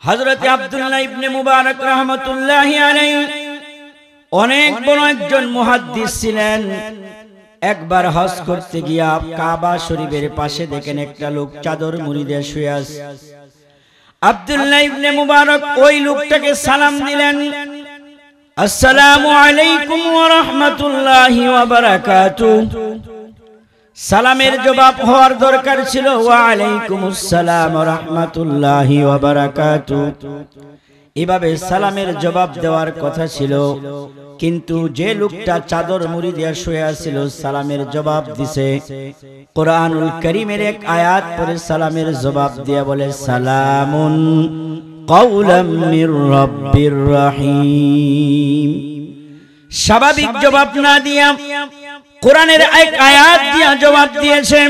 হযরত আব্দুল্লাহ ইবনে মুবারক রাহমাতুল্লাহি আলাইহি অনেক বড় একজন মুহাদ্দিস ছিলেন। একবার হজ করতে গিয়া কাবা শরীফের পাশে দেখেন একটা লোক চাদর মুড়ি দিয়ে শুয়ে আছে। আব্দুল্লাহ ইবনে মুবারক ওই লোকটাকে সালাম দিলেন, আসসালামু আলাইকুম ওয়া রাহমাতুল্লাহি ওয়া বারাকাতুহু। সালামের জবাব হওয়ার দরকার ছিল ওয়া আলাইকুমুস সালাম ওয়া রাহমাতুল্লাহি ওয়া বারাকাতুহু। এভাবে সালামের জবাব দেওয়ার কথা ছিল, কিন্তু যে লোকটা চাদর মুড়ি দিয়ে শুয়ে আছিল সালামের জবাব দিছে। কোরআনুল কারীমের এক আয়াত পড়ে সালামের জবাব দিয়ে বলে, সালামুন কাওলাম মির রাব্বির রহিম। স্বাভাবিক জবাব না দিয়া কোরআনের এক আয়াত দিয়া জবাব দিয়েছেন।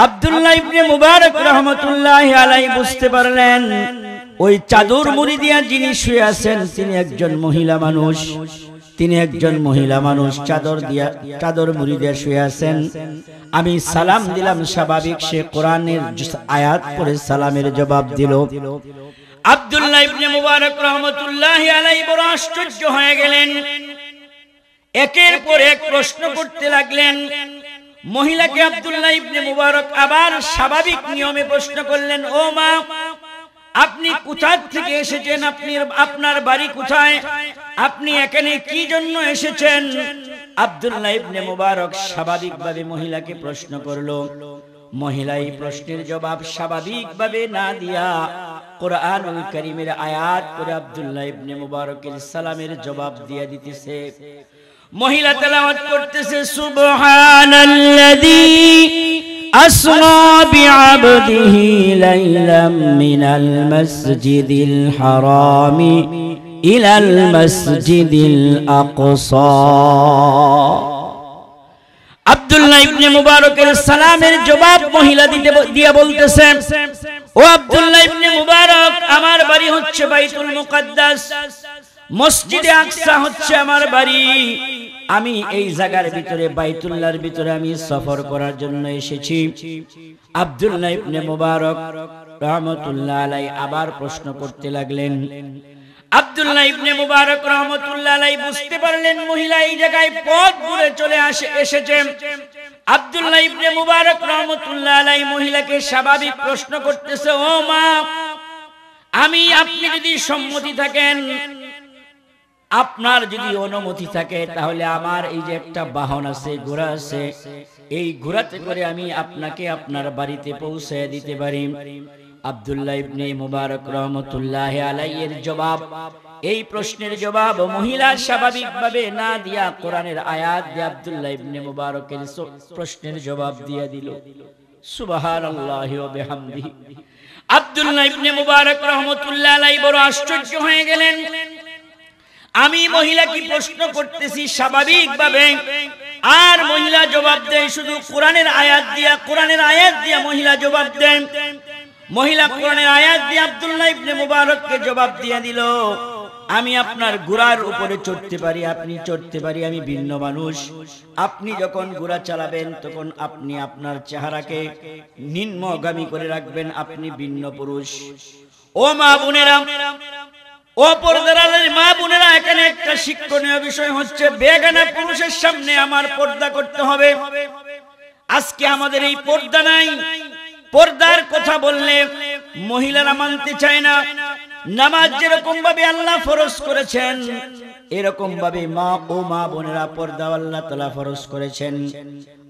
আব্দুল্লাহ ইবনে মুবারক রাহমাতুল্লাহি আলাইহি বুঝতে পারলেন ওই চাদর মুড়ি দিয়া যিনি শুয়ে আছেন তিনি একজন মহিলা মানুষ। তিনি একজন মহিলা মানুষ, চাদর মুড়ি দিয়ে শুয়ে আছেন। আমি সালাম দিলাম, স্বাভাবিক সে কোরআনের আয়াত পড়ে সালামের জবাব দিল। আব্দুল্লাহ ইবনে মুবারক রাহমাতুল্লাহি আলাইহি বড় আশ্চর্য হয়ে গেলেন। একের পর এক প্রশ্ন করতে লাগলেন। মহিলাকে আব্দুল্লাহ ইবনে মুবারক আবার স্বাভাবিক নিয়মে প্রশ্ন করলেন, ও মা, আপনি কোথা থেকে এসেছেন? আপনার বাড়ি কোথায়? আপনি এখানে কি জন্য এসেছেন? আব্দুল্লাহ ইবনে মুবারক স্বাভাবিকভাবে মহিলাকে প্রশ্ন করলো। মহিলা এই প্রশ্নের জবাব স্বাভাবিকভাবে না দিয়া কোরআনুল কারীমের আয়াত করে আব্দুল্লাহ ইবনে মুবারকের সালামের জবাব দিয়ে দিতেছে। মহিলা তেলাওয়াত করতেছে, সুবহানাল্লাযী আসরা বিআবদিহি লাইলাম মিনাল মাসজিদিল হারামি ইলাল মাসজিদিল আকসা। আব্দুল্লাহ ইবনে মুবারকের সালামের জবাব মহিলা দিয়া বলতেছে, ও আব্দুল্লাহ ইবনে মুবারক, আমার বাড়ি হচ্ছে বাইতুল মুকাদ্দাস, মসজিদে আকসা হচ্ছে আমার বাড়ি। আমি এই জায়গার ভিতরে বাইতুল্লাহর ভিতরে আমি সফর করার জন্য এসেছি। আব্দুল্লাহ ইবনে মুবারক রাহমাতুল্লাহ আলাইহি আবার প্রশ্ন করতে লাগলেন। আব্দুল্লাহ ইবনে মুবারক রাহমাতুল্লাহ আলাইহি বুঝতে পারলেন মহিলা এই জায়গায় পথ ঘুরে চলে এসেছে। আব্দুল্লাহ ইবনে মুবারক রাহমাতুল্লাহ আলাইহি মহিলাকে স্বাভাবিক প্রশ্ন করতেছে, ও মা, আপনি যদি সম্মতি থাকেন, আপনার যদি অনুমতি থাকে, তাহলে আমার এই যে একটা বাহন আছে, ঘোড়া আছে, এই ঘোড়াতে করে আমি আপনাকে আপনার বাড়িতে পৌঁছে দিতে পারি। আব্দুল্লাহ ইবনে মুবারক রাহমাতুল্লাহি আলাইহি এর জবাব, এই প্রশ্নের জবাব মহিলা স্বাভাবিকভাবে না দিয়া কোরআনের আয়াত দিয়ে আব্দুল্লাহ ইবনে মুবারকের প্রশ্নের জবাব দিয়ে দিল। সুবহানাল্লাহি ওয়া বিহামদিহি। আব্দুল্লাহ ইবনে মুবারক রাহমাতুল্লাহি আলাইহি বড় আশ্চর্য হয়ে গেলেন। আমি মহিলা কি প্রশ্ন করতেছি স্বাভাবিকভাবে, আর মহিলা জবাব দেয় শুধু কোরআনের আয়াত দিয়া মহিলা জবাব দেন। মহিলা কোরআনের আয়াত দিয়ে আব্দুল্লাহ ইবনে মুবারককে জবাব দিয়ে দিল, আমি আপনার ঘোড়ার উপরে চড়তে পারি, আপনি চড়তে পারি, আমি ভিন্ন মানুষ। আপনি যখন ঘোড়া চালাবেন তখন আপনি আপনার চেহারাকে নিম্নগামী করে রাখবেন, আপনি ভিন্ন পুরুষ। ও মা বোনেরা, ও পর্দার আড়ালের মা বোনেরা, এখানে একটা শিক্ষণীয় বিষয় হচ্ছে বেগানা পুরুষের সামনে আমার পর্দা করতে হবে। আজকে আমাদের এই পর্দা নাই। পর্দার কথা বললে মহিলারা মানতে চায় না। নামাজ যেরকম ভাবে আল্লাহ ফরজ করেছেন, এরকম ভাবে মা বোনেরা পর্দা আল্লাহ তাআলা ফরজ করেছেন।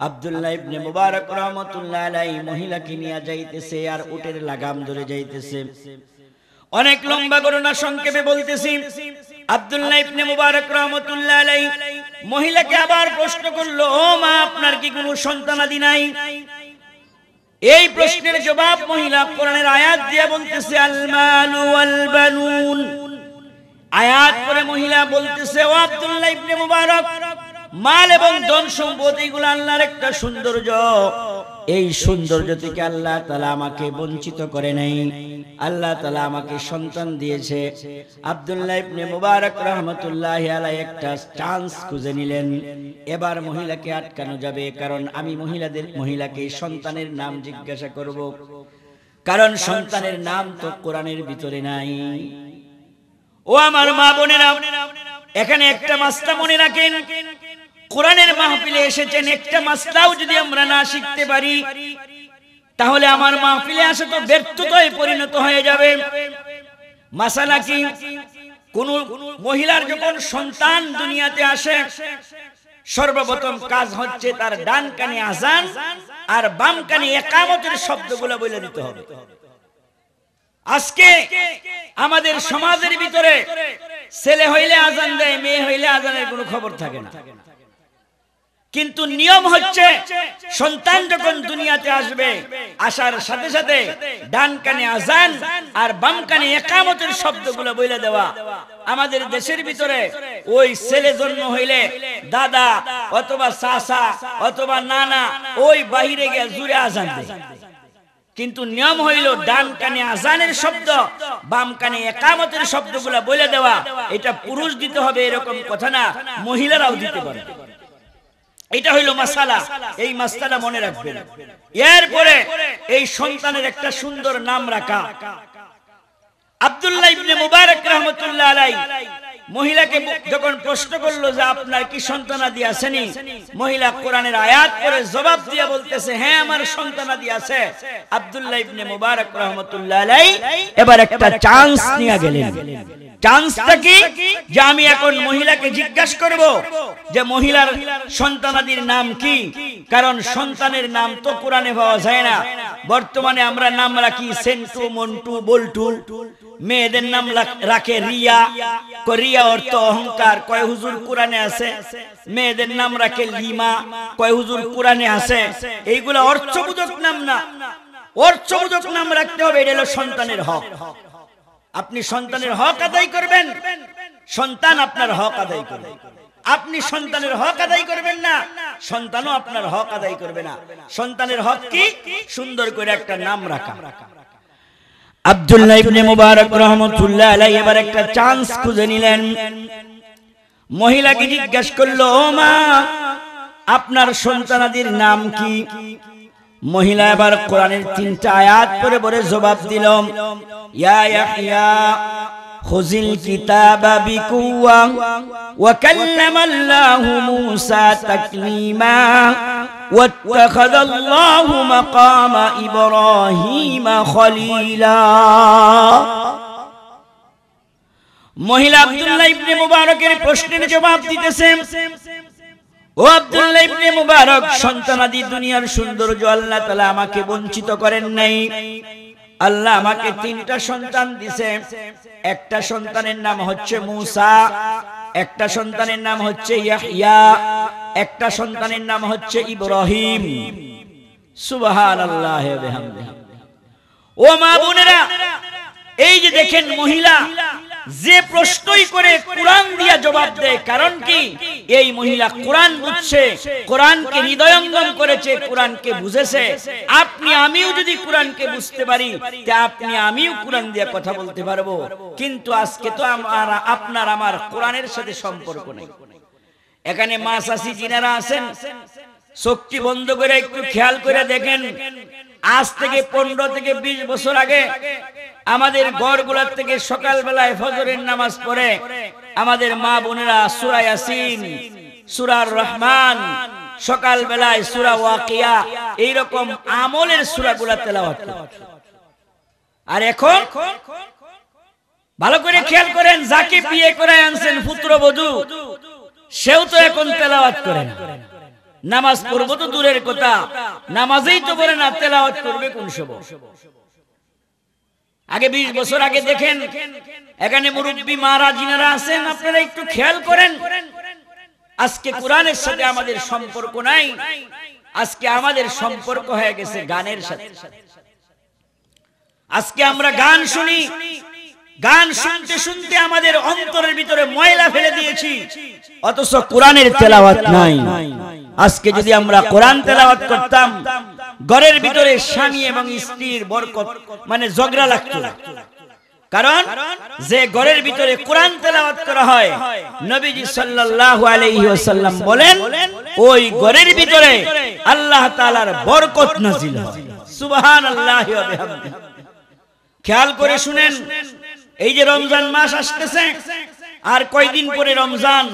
আব্দুল্লাহ ইবনে মুবারক রাহমাতুল্লাহি আলাইহি মহিলাকে নিয়ে যাইতেছে আর উটের লাগাম ধরে যাইতেছে। অনেক লম্বা ঘটনা সংক্ষেপে বলতেছি। আব্দুল্লাহ ইবনে মুবারক রাহমাতুল্লাহি আলাইহি মহিলাকে আবার প্রশ্ন করলো, ও মা, আপনার কি কোনো সন্তানাদি নাই? এই প্রশ্নের জবাব মহিলা কোরআনের আয়াত দিয়ে বলতেছে, আল মালু ওয়াল বানুন। আয়াত পড়ে মহিলা বলতেছে, ও আব্দুল্লাহ ইবনে মুবারক, মাল এবং ধন সম্পদ এগুলো আল্লাহর একটা সৌন্দর্য। এই সৌন্দর্য থেকে আল্লাহ তাআলা আমাকে বঞ্চিত করে নাই। আল্লাহ তাআলা আমাকে সন্তান দিয়েছে। আব্দুল্লাহ ইবনে মুবারক রাহমাতুল্লাহি আলাইহি একটা চান্স খুঁজে নিলেন। এবার মহিলাকে আটকানো যাবে, কারণ আমি মহিলাকে সন্তানের নাম জিজ্ঞাসা করব। কারণ সন্তানের নাম তো কোরআনের ভিতরে নাই। ও আমার মা বোনেরা, এখানে একটা মাসলা মনে রাখেন, কোরআনের মাহফিলে এসেছেন, একটা মাসলাও যদি আমরা না শিখতে পারি তাহলে আমার মাহফিলে আসা তো ব্যর্থতায় পরিণত হয়ে যাবে। মাসালা কি? কোন মহিলার যখন সন্তান দুনিয়াতে আসে, সর্বপ্রথম কাজ হচ্ছে তার ডান কানে আযান আর বাম কানে ইকামতের শব্দগুলো বলে দিতে হবে। আজকে আমাদের সমাজের ভিতরে ছেলে হইলে আযান দেয়, মেয়ে হইলে আযানের কোনো খবর থাকে না। কিন্তু নিয়ম হচ্ছে সন্তান যখন দুনিয়াতে আসবে, আসার সাথে সাথে ডান কানে আযান আর বাম কানে ইকামতের শব্দগুলো বলে দেওয়া। আমাদের দেশের ভিতরে ওই ছেলে জন্ম হইলে দাদা অথবা চাচা অথবা নানা ওই বাহিরে গিয়ে জুড়ে আযান দেয়, কিন্তু নিয়ম হইল ডান কানে আযানের শব্দ, বাম কানে ইকামতের শব্দগুলো বলে দেওয়া। এটা পুরুষ দিতে হবে এরকম কথা না, মহিলারাও দিতে পারে। এটা হইল মাসালা, এই মাসলাটা মনে রাখবেন। এরপরে এই সন্তানের একটা সুন্দর নাম রাখা। আব্দুল্লাহ ইবনে মুবারক রাহমাতুল্লাহ আলাইহি মহিলাকে যখন প্রশ্ন করলো যে আপনার কি সন্তানাদি আসেনি, মহিলা কোরআনের আয়াত পড়ে জবাব দিয়ে বলতেছে হ্যাঁ আমার সন্তানাদি আছে। আব্দুল্লাহ ইবনে মুবারক রাহমাতুল্লাহ আলাইহি এবার একটা চান্স নিয়ে গেলেন। চান্সটা কি? যে আমি এখন মহিলাকে জিজ্ঞাসা করব যে মহিলার সন্তানাদির নাম কি, কারণ সন্তানের নাম তো কোরআনে পাওয়া যায় না। বর্তমানে আমরা নাম রাখি সেন্টু, মন্টু, বল্টু। মেয়েদের নাম রাখে রিয়া। রিয়া অর্থ অহংকার, কয় হুজুর কোরআনে আছে। মেয়েদের নাম রাখে লিমা, কয় হুজুর কোরআনে আছে। এইগুলা অর্থবোধক নাম না, অর্থবোধক নাম রাখতে হবে। এটা হলো সন্তানের হক। আপনি সন্তানের হক আদায় করবেন, সন্তান আপনার হক আদায় করবে। আপনি সন্তানের হক আদায় করবেন না, সন্তানও আপনার হক আদায় করবে না। সন্তানের হক কি? সুন্দর করে একটা নাম রাখা। আব্দুল্লাহ ইবনে মুবারক রাহমাতুল্লাহ আলাইহি এবার একটা চান্স খুঁজে নিলেন। মহিলাকে জিজ্ঞাসা করলো, ও মা আপনার সন্তানাদির নাম কি? মহিলা এবার কোরআনের 3টা আয়াত পড়ে পড়ে জবাব দিল, ইয়া ইয়াহইয়া খুযিল কিতাবা বিকুওয়া ওয়া কাল্লামাল্লাহু মূসা তাকলিমা ওয়াত্তাখাযাল্লাহু মাকামা ইব্রাহিমা খলীলা। মহিলা আব্দুল্লাহ ইবনে মুবারকের প্রশ্নের জবাব দিতেছে, ও আব্দুল্লাহ ইবনে মুবারক, সন্তানাদি দুনিয়ার সৌন্দর্য আল্লাহ তাআলা আমাকে বঞ্চিত করেন নাই। আল্লাহ আমাকে 3টা সন্তান দিয়েছে। একটা সন্তানের নাম হচ্ছে মূসা, একটা সন্তানের নাম হচ্ছে ইয়াহইয়া, একটা সন্তানের নাম হচ্ছে ইব্রাহিম। সুবহানাল্লাহ ওয়া বিহামদিহি। ও মা বোনেরা, এই যে দেখেন মহিলা যে প্রশ্নই করে কোরআন দিয়া জবাব দেয়, কারণ কি? এই মহিলা কোরআন বুঝছে, কোরআনকে হৃদয়ঙ্গম করেছে, কোরআনকে বুঝেছে। আপনি আমিও যদি কোরআনকে বুঝতে পারি তে আপনি আমিও কোরআন দিয়ে কথা বলতে পারবো। কিন্তু আজকে তো আপনার আমার কোরআনের সাথে সম্পর্ক নেই। এখানে মা চাচি যিনারা আছেন, চোখটি বন্ধ করে একটু খেয়াল করে দেখেন, আজ থেকে 15 থেকে 20 বছর আগে আমাদের ঘরগুলোর থেকে সকাল বেলায় ফজরের নামাজ পড়ে আমাদের মা বোনেরা সূরা ইয়াসিন, সূরা রহমান, সকাল বেলায় সূরা ওয়াকিয়া, এইরকম আমলের সূরাগুলো তেলাওয়াত করত। আর এখন ভালো করে খেয়াল করেন, যাকে বিয়ে করে আনছেন পুত্রবধূ, সেও তো এখন তেলাওয়াত করে না। নামাজ পড়বো তো দূরের কথা, নামাজেই তো পড়ে না, তেলাওয়াত করবে কোন সময়? আগে 20 বছর আগে দেখেন, এখানে মুরব্বী মারা যিনারা আছেন, আপনারা একটু খেয়াল করেন, আজকে কোরআনের সাথে আমাদের সম্পর্ক নাই। আজকে আমাদের সম্পর্ক হয়ে গেছে গানের সাথে। আজকে আমরা গান শুনি, গান শুনতে শুনতে আমাদের অন্তরের ভিতরে ময়লা ফেলে দিয়েছি, অথচ কোরআনের তেলাওয়াত নাই। আজকে যদি আমরা কোরআন তেলাওয়াত করতাম, ঘরের ভিতরে স্বামী এবং স্ত্রীর বরকত মানে ঝগড়া লাগতো। কারণ যে ঘরের ভিতরে কোরআন তেলাওয়াত করা হয়, নবীজি সাল্লাল্লাহু আলাইহি ওয়াসাল্লাম বলেন ওই ঘরের ভিতরে আল্লাহ তাআলার বরকত নাযিল হয়। সুবহানাল্লাহি ওয়া বিহামদিহি। খেয়াল করে শুনেন, এই যে রমজান মাস আসতেছে, আর কয়দিন পরে রমজান।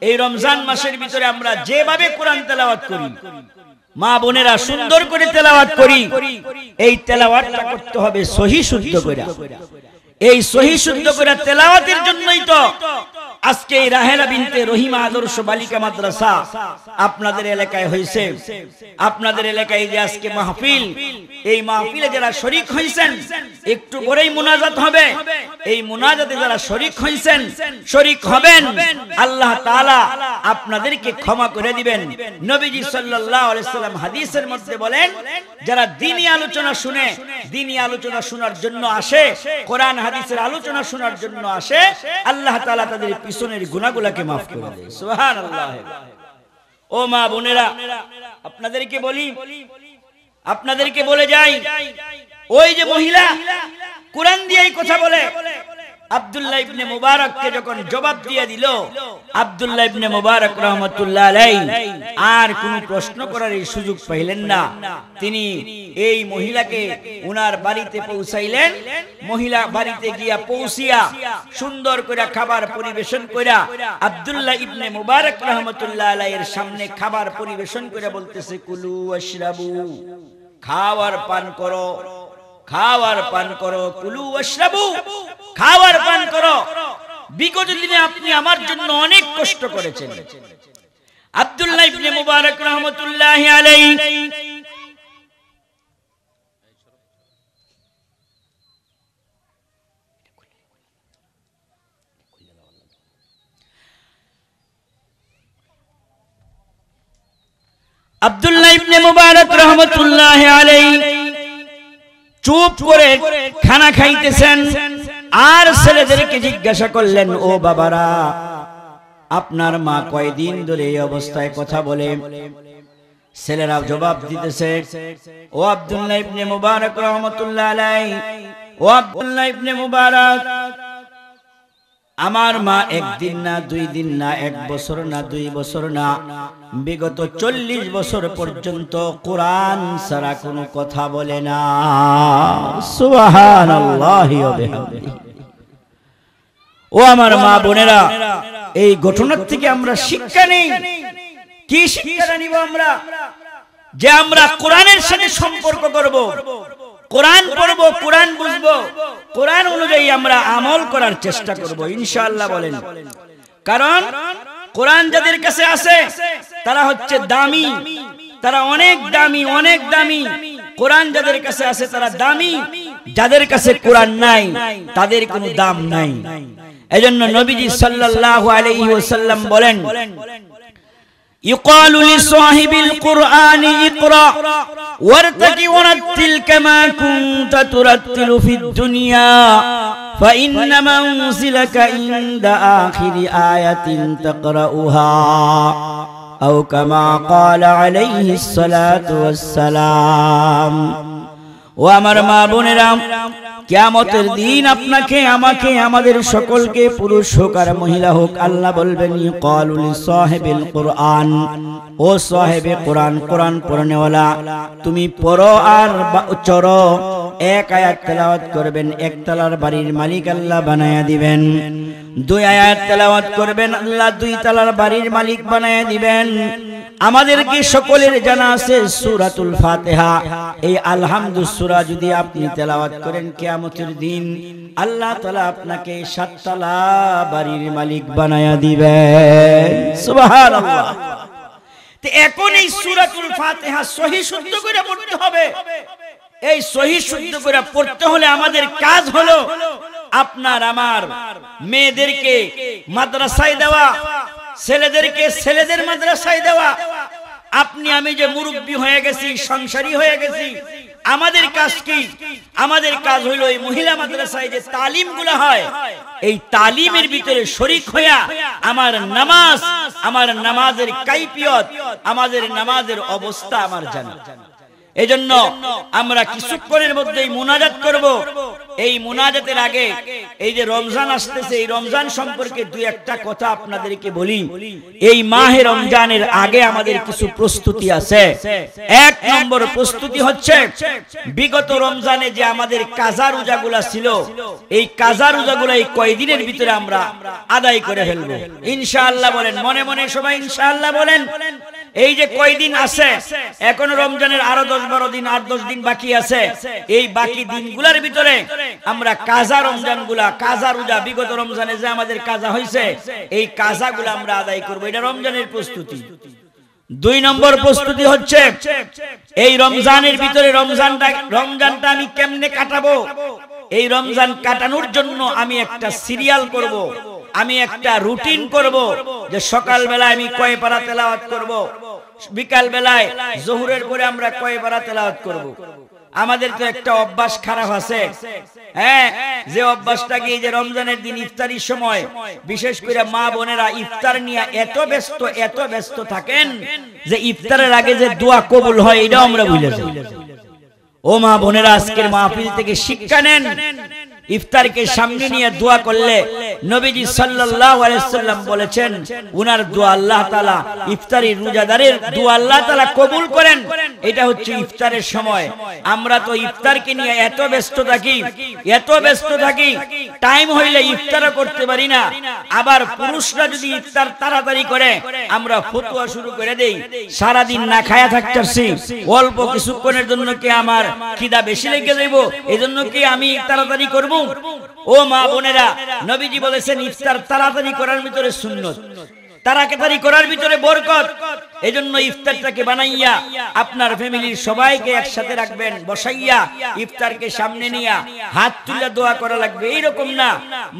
এই রমজান মাসের ভিতরে আমরা যেভাবে কোরআন তেলাওয়াত করি, মা বোনেরা সুন্দর করে তেলাওয়াত করি, এই তেলাওয়াতটা করতে হবে সহি শুদ্ধ করে। এই সহি শুদ্ধ করে তেলাওয়াতের জন্যই তো আজকে এই রাহেলা বিনতে রহিমা আদর্শ বালিকা মাদ্রাসা আপনাদের এলাকায় হয়েছে। আপনাদের এলাকায় যে আজকে মাহফিল, এই মাহফিলে যারা শরীক হয়েছেন, একটু পরেই মুনাজাত হবে। এই মুনাজাতে যারা শরীক হয়েছেন, শরীক হবেন, আল্লাহ তাআলা আপনাদেরকে ক্ষমা করে দিবেন। নবীজি সাল্লাল্লাহু আলাইহি সাল্লাম হাদিসের মধ্যে বলেন, যারা দ্বীনি আলোচনা শুনে, দ্বীনি আলোচনা শোনার জন্য আসে, কোরআন হাদিসের আলোচনা শোনার জন্য আসে, আল্লাহ তাআলা তাদের পিছনের গুনাহগুলোকে maaf করে দেয়। সুবহানাল্লাহ। ও মা বোনেরা, আপনাদেরকে বলি, আপনাদেরকে বলে যাই, ওই যে মহিলা কোরআন দিয়েই কথা বলে, আব্দুল্লাহ ইবনে মুবারককে যখন জবাব দিয়ে দিল, আব্দুল্লাহ ইবনে মুবারক রাহমাতুল্লাহ আলাইহি আর কোনো প্রশ্ন করার সুযোগ পাইলেন না। তিনি এই মহিলাকে উনার বাড়িতে পৌঁছাইলেন। মহিলা বাড়িতে গিয়া পৌঁছিয়া সুন্দর করে খাবার পরিবেশন কইরা আব্দুল্লাহ ইবনে মুবারক রাহমাতুল্লাহ আলাইহির সামনে খাবার পরিবেশন করে বলতেছে, কুলু ওয়াশরাবু, খাওয়ার পান করো, খাওয়ার পান করো, কুলু ওয়াশরাবু, খাওয়ার পান করো। বিগত দিনে আপনি আমার জন্য অনেক কষ্ট করেছেন। আব্দুল্লাহ ইবনে মুবারক রাহমাতুল্লাহি আলাইহি আব্দুল্লাহ ইবনে মুবারক রাহমাতুল্লাহি আলাইহি চুপ করে খানা খাইতেছেন। আর ছেলেদেরকে জিজ্ঞাসা করলেন, ও বাবারা, আপনার মা কয়দিন ধরে এই অবস্থায় কথা বলে? ছেলেরা জবাব দিতেছে, ও আব্দুল্লাহ ইবনে মুবারক রাহমাতুল্লাহ আলাইহি, ও আব্দুল্লাহ ইবনে মুবারক, আমার মা একদিন না, 2 দিন না, 1 বছর না, 2 বছর না, বিগত 40 বছর পর্যন্ত কোরআন ছাড়া কোনো কথা বলে না। সুবহানাল্লাহি ওয়া বিহামদিহি। ও আমার মা বোনেরা, এই ঘটনার থেকে আমরা শিক্ষা নেই। কি শিক্ষা নিব আমরা? যে আমরা কোরআনের সাথে সম্পর্ক করব, কোরআন পড়ব, কোরআন বুঝব, কোরআন অনুযায়ী আমরা আমল করার চেষ্টা করব ইনশাআল্লাহ। বলেন, কারণ কোরআন যাদের কাছে আছে তারা হচ্ছে দামি, তারা অনেক দামি, অনেক দামি। কোরআন যাদের কাছে আছে তারা দামি, যাদের কাছে কোরআন নাই তাদের কোনো দাম নাই। এজন্য নবীজি সাল্লাল্লাহু আলাইহি ওয়াসাল্লাম বলেন, يقال لصاحب القرآن اقرأ وارتقي ورتل كما كنت ترتل في الدنيا فإن منزلك عند آخر آية تقرأها أو كما قال عليه الصلاة والسلام। وأمر ما بنرام কিয়ামতের দিন আপনাকে, আমাকে, আমাদের সকলকে, পুরুষ হোক আর মহিলা হোক, আল্লাহ বলবেন, ইকালু লিসাহিবিল কুরআন, ও সাহেবে কোরআন, কোরআন পড়নেওয়ালা, তুমি পড়ো আর চড়ো। 1 আয়াত তেলাওয়াত করবেন, 1 তালার বাড়ির মালিক আল্লাহ বানায়া দিবেন। 2 আয়াত তেলাওয়াত করবেন, আল্লাহ 2 তালার বাড়ির মালিক বানায়া দিবেন। আমাদেরকে সকলের জানা আছে সূরাতুল ফাতিহা। এই আলহামদু সূরা যদি আপনি তেলাওয়াত করেন, কিয়ামতের দিন আল্লাহ তাআলা আপনাকে 7 তালা বাড়ির মালিক বানায়া দিবেন। সুবহানাল্লাহ। তো এখন এই সূরাতুল ফাতিহা সহি শুদ্ধ করে পড়তে হবে। এই সহি শুদ্ধ করে পড়তে হলে আমাদের কাজ হলো আপনার আমার মেয়েদেরকে মাদ্রাসায় দেওয়া, ছেলেদেরকে ছেলেদের মাদ্রাসায় দেওয়া। আপনি আমি যে মুরব্বি হয়ে গেছি, সংসারী হয়ে গেছি, আমাদের কাজ কি? আমাদের কাজ হলো এই মহিলা মাদ্রাসায় যে তালিমগুলো হয়, এই তালিমের ভিতরে শরীক হইয়া আমার নামাজ, আমার নামাজের কাইফিয়ত, আমাদের নামাজের অবস্থা আমার জানা। এজন্য আমরা কিছুক্ষণের মধ্যেই মুনাজাত করব। এই মুনাজাতের আগে এই যে রমজান আসতেছে, এই রমজান সম্পর্কে দুই একটা কথা আপনাদেরকে বলি। এই মাহে রমজানের আগে আমাদের কিছু প্রস্তুতি আছে। এক নম্বর প্রস্তুতি হচ্ছে বিগত রমজানে যে আমাদের কাজা রোজাগুলা ছিল, এই কাজা রোজাগুলা এই কয়দিনের ভিতরে আমরা আদায় করে ফেলবো ইনশাআল্লাহ। বলেন মনে মনে সবাই ইনশাআল্লাহ বলেন। এই যে কয়দিন আছে, এখনো রমজানের আরো 10-12 দিন, 8-10 দিন বাকি আছে। এই বাকি দিনগুলোর ভিতরে আমরা কাজা রমজানগুলা, কাজা রোজা, বিগত রমজানে যে আমাদের কাজা হয়েছে, এই কাজাগুলা আমরা আদায় করব। এটা রমজানের প্রস্তুতি। দুই নম্বর প্রস্তুতি হচ্ছে এই রমজানের ভিতরে রমজানটা আমি কেমনে কাটাবো। এই রমজান কাটানোর জন্য আমি একটা সিরিয়াল করব, আমি একটা রুটিন করব, যে সকাল বেলায় আমি কয় পারা তেলাওয়াত করব, বিকাল বেলায় জোহরের পরে আমরা কয় পারা তেলাওয়াত করব। আমাদের তো একটা অভ্যাস খারাপ আছে, হ্যাঁ, যে অভ্যাসটা কি, যে রমজানের দিন ইফতারির সময় বিশেষ করে মা বোনেরা ইফতার নিয়ে এত ব্যস্ত থাকেন যে ইফতারের আগে যে দোয়া কবুল হয় এটাও আমরা ভুলে যাই। ও মা বোনেরা, আজকের মাহফিল থেকে শিক্ষা নেন। ইফতারকে সামনে নিয়ে দোয়া করলে নবীজি সাল্লাল্লাহু আলাইহি ওয়াসাল্লাম বলেছেন, উনার দোয়া আল্লাহ তাআলা, ইফতারি রোজাদারের দোয়া আল্লাহ তাআলা কবুল করেন। এটা হচ্ছে ইফতারের সময়। আমরা তো ইফতারকে নিয়ে এত ব্যস্ত থাকি, টাইম হইলে ইফতারও করতে পারি না। আবার পুরুষরা যদি ইফতার তাড়াতাড়ি করে, আমরা ফতোয়া শুরু করে দেই, সারা দিন না খায়া থাকতেছি, অল্প কিছুক্ষণের জন্য কি আমার খিদা বেশি লেগে যাইব, এজন্য কি আমি তাড়াতাড়ি করব? ও মা বোনেরা, নবীজি বলেছেন ইফতার তাড়াতাড়ি করার ভিতরে সুন্নত, তাড়াতাড়ি করার ভিতরে বরকত। এজন্য ইফতারটাকে বানাইয়া আপনার ফ্যামিলির সবাইকে একসাথে রাখবেন, বসাইয়া ইফতারকে সামনে নিয়ে হাত তুলে দোয়া করা লাগবে। এইরকম না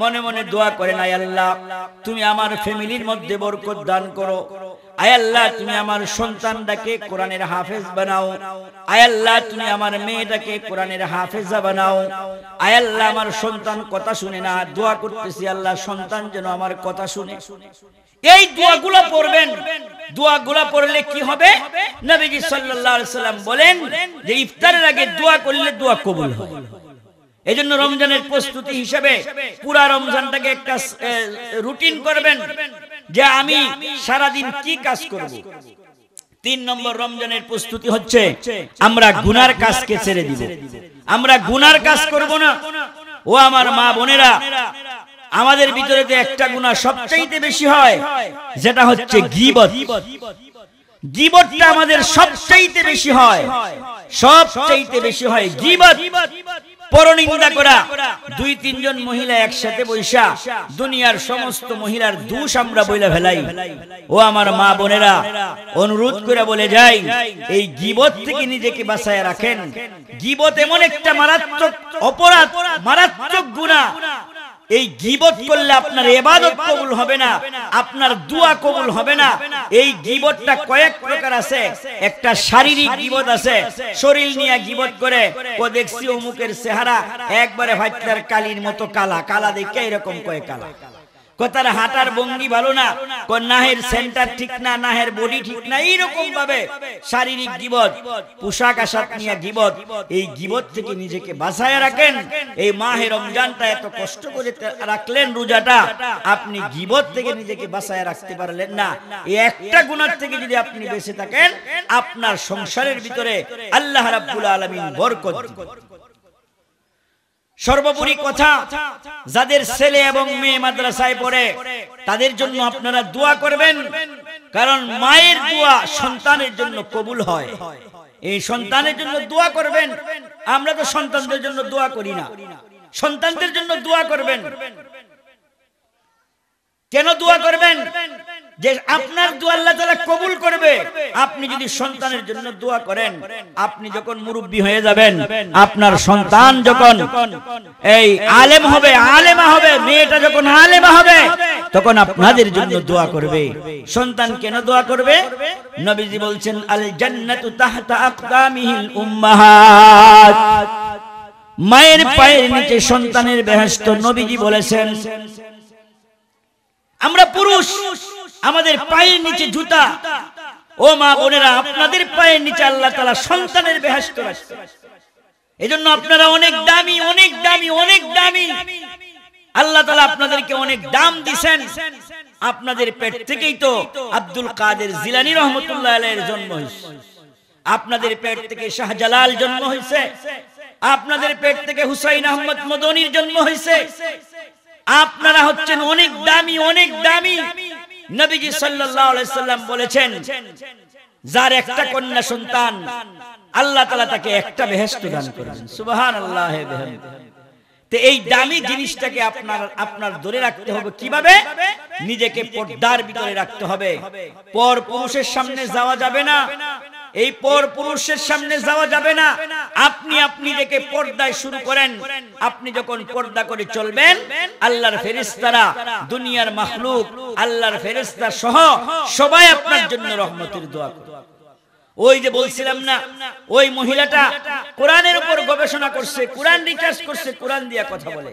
মনে মনে দোয়া করেন, আয় আল্লাহ তুমি আমার ফ্যামিলির মধ্যে বরকত দান করো, আয় আল্লাহ তুমি আমার সন্তানটাকে কোরআনের হাফেজ বানাও, আয় আল্লাহ তুমি আমার মেয়েটাকে কোরআনের হাফেজা বানাও, আয় আল্লাহ আমার সন্তান কথা শুনে না, দোয়া করতেছি আল্লাহ সন্তান যেন আমার কথা শুনে। এই দোয়াগুলো পড়বেন। দোয়াগুলো পড়লে কি হবে? নবীজি সাল্লাল্লাহু আলাইহি ওয়াসাল্লাম বলেন যে ইফতারের আগে দোয়া করলে দোয়া কবুল হয়। এজন্য রমজানের প্রস্তুতি হিসেবে পুরা রমজানটাকে একটা রুটিন করবেন, যে আমি সারা দিন কি কাজ করব। 3 নম্বর রমজানের প্রস্তুতি হচ্ছে আমরা গুনার কাজকে ছেড়ে দিব। আমরা গুনার কাজ করব না। ও আমার মা বোনেরা, আমাদের ভিতরে যে একটা গুনাহ সবচাইতে বেশি হয়, যেটা হচ্ছে গীবত। গীবতটা আমাদের সবচাইতে বেশি হয়, গীবত, পরনিন্দা করা। 2-3 জন মহিলা একসাথে বৈশা দুনিয়ার সমস্ত মহিলার দোষ আমরা বইলা ফেলাই। ও আমার মা বোনেরা, অনুরোধ করে বলে যাই, এই গীবত থেকে নিজেকে বাঁচায় রাখেন। গীবত এমন একটা মারাত্মক অপরাধ, মারাত্মক গুনাহ। এই গীবত করলে আপনার ইবাদত কবুল হবে না, আপনার দোয়া কবুল হবে না। এই গীবতটা কয়েক প্রকার আছে। একটা শারীরিক গীবত আছে, শরীর নিয়ে গীবত করে, ও দেখছি অমুকের চেহারা একবারে ভাইটার কালির মতো কালা, কালা দেখে এরকম কয় কালা, কথার হাঁটার ভঙ্গি ভালো না, নাহের সেন্টার ঠিক না, নাহের বডি ঠিক না, এইরকম ভাবে শারীরিক গীবত, পোশাক আশাক নিয়ে গীবত। এই গীবত থেকে নিজেকে বাঁচায় রাখেন। এই মাহে রমজানটা এত কষ্ট করে রাখলেন রোজাটা, আপনি গীবত থেকে নিজেকে বাঁচায় রাখতে পারলেন না। এই একটা গুনাহ থেকে যদি আপনি বেঁচে থাকেন, আপনার সংসারের ভিতরে আল্লাহ রাব্বুল আলামিন বরকত দিবেন। সর্বোপরি কথা, যাদের ছেলে এবং মেয়ে মাদ্রাসায় পড়ে তাদের জন্য আপনারা দোয়া করবেন, কারণ মায়ের দোয়া সন্তানের জন্য কবুল হয়। এই সন্তানের জন্য দোয়া করবেন। আমরা তো সন্তানদের জন্য দোয়া করি না, সন্তানদের জন্য দোয়া করবেন। কেন দোয়া করবেন? যে আপনার দোয়া আল্লাহ তাআলা কবুল করবে। আপনি যদি সন্তানের জন্য দোয়া করেন, আপনি যখন মুরব্বি হয়ে যাবেন, আপনার সন্তান যখন এই আলেম হবে, আলেমা হবে, মেয়েটা যখন আলেমা হবে, তখন আপনাদের জন্য দোয়া করবে। সন্তান কেন দোয়া করবে? নবীজি বলছেন, আল জান্নাতু তাহতা আকদামিহিল উম্মাহাত, মায়ের পায়ের নিচে সন্তানের বেহেশত। নবীজি বলেছেন, আমরা পুরুষ, আমাদের পায়ের নিচে জুতা, ও মা বোনেরা, আপনাদের পায়ের নিচে আল্লাহ তাআলা সন্তানের বেহেশত রাখছে। এজন্য আপনারা অনেক দামি, অনেক দামি, অনেক দামি। আল্লাহ তাআলা আপনাদেরকে অনেক দাম দিবেন। আপনাদের পেট থেকেই তো আব্দুল কাদের জিলানী রহমাতুল্লাহ আলাইহির জন্ম হয়েছে। আপনাদের পেট থেকে শাহজালাল জন্ম হয়েছে। আপনাদের পেট থেকে হুসাইন আহমদ মদনীর জন্ম হয়েছে। আপনারা হচ্ছেন অনেক দামি, অনেক দামি। নবীজি সাল্লাল্লাহু আলাইহি সাল্লাম বলেছেন, যার একটা কন্যা সন্তান, আল্লাহ তাআলা তাকে একটা বেহেশত দান করবেন। সুবহানাল্লাহ। তো এই দামি জিনিসটাকে আপনার ধরে রাখতে হবে কিভাবে? নিজেকে পর্দার ভিতরে রাখতে হবে। পর পুরুষের সামনে যাওয়া যাবে না। এই পর পুরুষের সামনে যাওয়া যাবে না। আপনি নিজেকে পর্দায় শুরু করেন। আপনি যখন পর্দা করে চলবেন, আল্লাহর ফেরেশতারা, দুনিয়ার মাখলুক, আল্লাহর ফেরেশতা সহ সবাই আপনার জন্য রহমতের দোয়া করে। ওই যে বলছিলাম না, ওই মহিলাটা কোরআনের উপর গবেষণা করছে, কোরআন রিসার্চ করছে, কোরআন দিয়া কথা বলে।